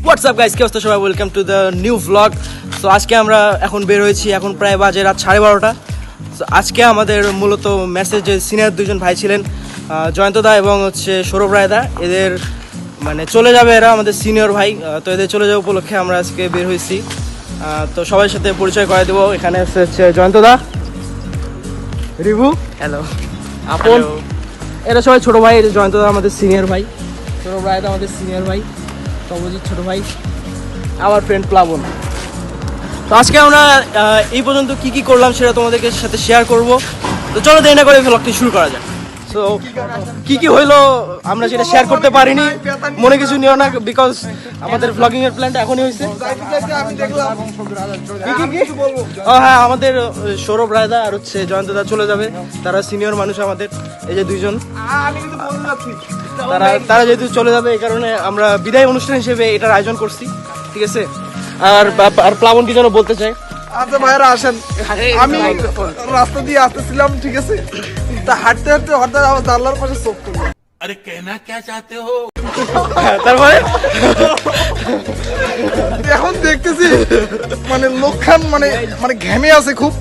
WhatsApp guys, কি অবস্থা সবাই? Welcome to the new vlog. So আজকে আমরা এখন বের হয়েছি, এখন প্রায় বাজে রাত 12:30। সো আজকে আমাদের মূলত মেসেজ যে সিনিয়র দুজন ভাই ছিলেন, জয়ন্ত দা এবং হচ্ছে সৌরভ রায় দা, এদের মানে চলে যাবে, এরা আমাদের সিনিয়র ভাই। তো এদের চলে যাওয়া উপলক্ষে আমরা আজকে বের হয়েছি। তো সবার সাথে পরিচয় করে দেবো। এখানে হচ্ছে জয়ন্ত দা, রিভু, হ্যালো, আপন, এরা সবাই ছোটো ভাই। জয়ন্ত দা আমাদের সিনিয়র ভাই, সৌরভ রায় দা আমাদের সিনিয়র ভাই, তবজিৎ ছোটো ভাই, আমার ফ্রেন্ড প্লাবন। তো আজকে আমরা এই পর্যন্ত কি কি করলাম সেটা তোমাদেরকে সাথে শেয়ার করব। তো চলো দেরি না করে ভ্লগটি শুরু করা যাক। সো কি কি হইলো আমরা সেটা শেয়ার করতে পারিনি, মনে কিছু নিও না, বিকজ আমাদের ভ্লগিং এর প্ল্যানটা এখনই হয়েছে। ও হ্যাঁ, আমাদের সৌরভ রায়দা আর হচ্ছে জয়ন্ত দা চলে যাবে, তারা সিনিয়র মানুষ আমাদের, এই যে দুইজন, তারা যেহেতু চলে যাবে এই কারণে আমরা বিদায় অনুষ্ঠান হিসেবে এটার আয়োজন করছি, ঠিক আছে? আর প্লাবন কি যেন বলতে চাই। আচ্ছা ভাইরা আসেন, আমি রাস্তা দিয়ে আসতেছিলাম, ঠিক আছে, তা হাঁটতে হাঁটতে হঠাৎ আমার জানলার পাশে চোখ পড়লো। अरे कहना क्या चाहते हो? তারপরে এখন দেখতেছি মানে লোকখান মানে মানে ঘেমে আছে খুব,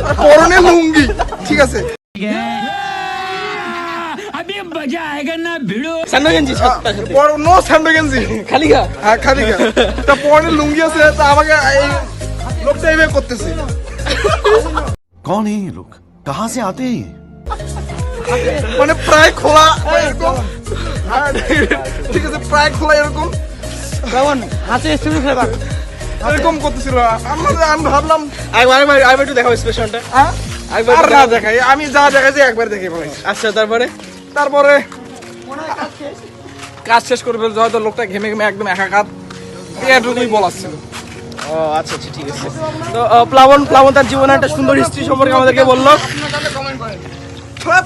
আর পরনে লুঙ্গি, ঠিক আছে, স্যান্ডো গেঞ্জি, নো স্যান্ডো গেঞ্জি, খালি গা, হ্যাঁ খালি গা, তা পরনে লুঙ্গি আছে, তা আমাকে এই লোকটা এইভাবে করতেছে। कौन है ये लोग? कहाँ से आते हैं? মানে প্রায় খোলা এরকম, হ্যাঁ, ঠিক আছে, প্রায় খোলা এরকম প্লাবন হাতে স্টুডিও ফ্লেভার এরকম করতেছিল। আমি ভাবলাম আরেকবার একটু দেখাও স্পেশনটা। হ্যাঁ আর না দেখাই, আমি যা দেখাইছি একবার দেখে ফেলাইছি। আচ্ছা, তারপরে কাজ শেষ করে ফেলছে, হয়তো লোকটা ঘেমে ঘেমে একদম একাকার, এটুকুই বলার ছিল। ও আচ্ছা আচ্ছা, ঠিক আছে। তো প্লাবন তার জীবনে একটা সুন্দর হিস্ট্রি সম্পর্কে আমাদেরকে বললো।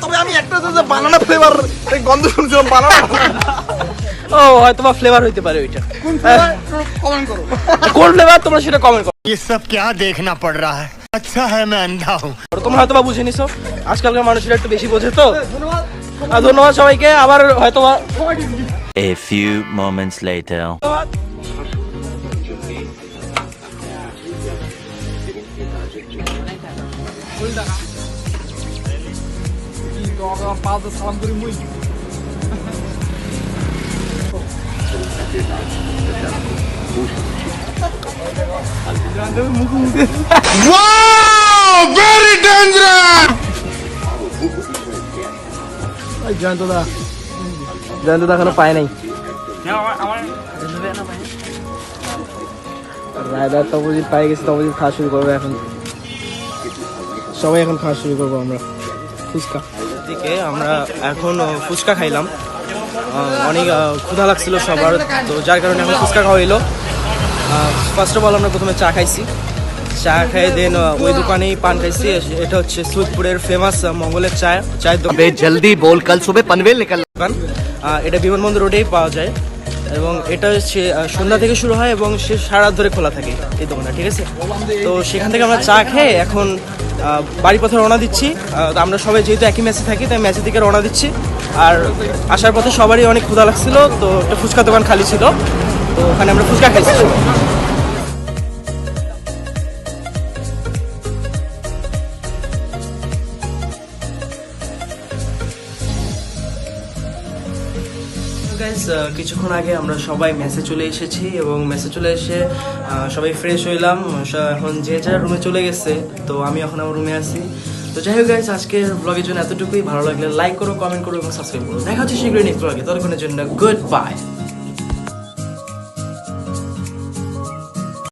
তবে আমি একটা যে বানানা ফ্লেভার গন্ধ শুনছিলাম, বানানা ও হয়তো বা ফ্লেভার হইতে পারে ওইটা, কমেন্ট করো কোন ফ্লেভার তোমরা সেটা কমেন্ট করো। ये सब क्या देखना पड़ रहा है? अच्छा है मैं अंधा हूँ। তোমরা হয়তো বা বুঝে নিছো, আজকালকার মানুষেরা একটু বেশি বোঝে তো। আর ধন্যবাদ সবাইকে, আবার হয়তো বা A few moments later. সালাম করি মুই। Very dangerous! জয়ন্ত দা এখনো পায় নাই। রায়দার তপজিৎ পাই গেছে, তপজিৎ খাওয়া শুরু করবো এখন, সবাই এখন খাওয়া শুরু করবো আমরা ফুচকা থেকে। আমরা এখন ফুচকা খাইলাম, অনেক ক্ষুধা লাগছিল সবার, তো যার কারণে এখন ফুচকা খাওয়া হইলো। ফার্স্ট অফ অল আমরা প্রথমে চা খাইছি, চা খাই দেন ওই দোকানেই পান খাইছি। এটা হচ্ছে সুদপুরের ফেমাস মঙ্গলের চায়ের দোকান। जल्दी बोल, कल सुबह पनवेल निकल। এটা বিমানবন্দর রোডেই পাওয়া যায় এবং এটা হচ্ছে সন্ধ্যা থেকে শুরু হয় এবং সে সারা রাত ধরে খোলা থাকে এই দোকানটা, ঠিক আছে? তো সেখান থেকে আমরা চা খেয়ে এখন বাড়ি পথে রওনা দিচ্ছি। তো আমরা সবাই যেহেতু একই ম্যাচে থাকি, তাই ম্যাচের দিকে রওনা দিচ্ছি। আর আসার পথে সবারই অনেক ক্ষুধা লাগছিল, তো একটা ফুচকা দোকান খালি ছিল, তো ওখানে আমরা ফুচকা খাইছি। কিছুক্ষণ আগে আমরা সবাই মেসে চলে এসেছি এবং মেসে চলে এসে সবাই ফ্রেশ হইলাম, এখন যে যার রুমে চলে গেছে, তো আমি এখন আমার রুমে আছি। তো যাই হোক গাইস, আজকের ব্লগের জন্য এতটুকুই। ভালো লাগলে লাইক করো, কমেন্ট করো এবং সাবস্ক্রাইব করো। দেখা হচ্ছে শীঘ্রই নেক্সট ব্লগে, ততক্ষণের জন্য গুড বাই।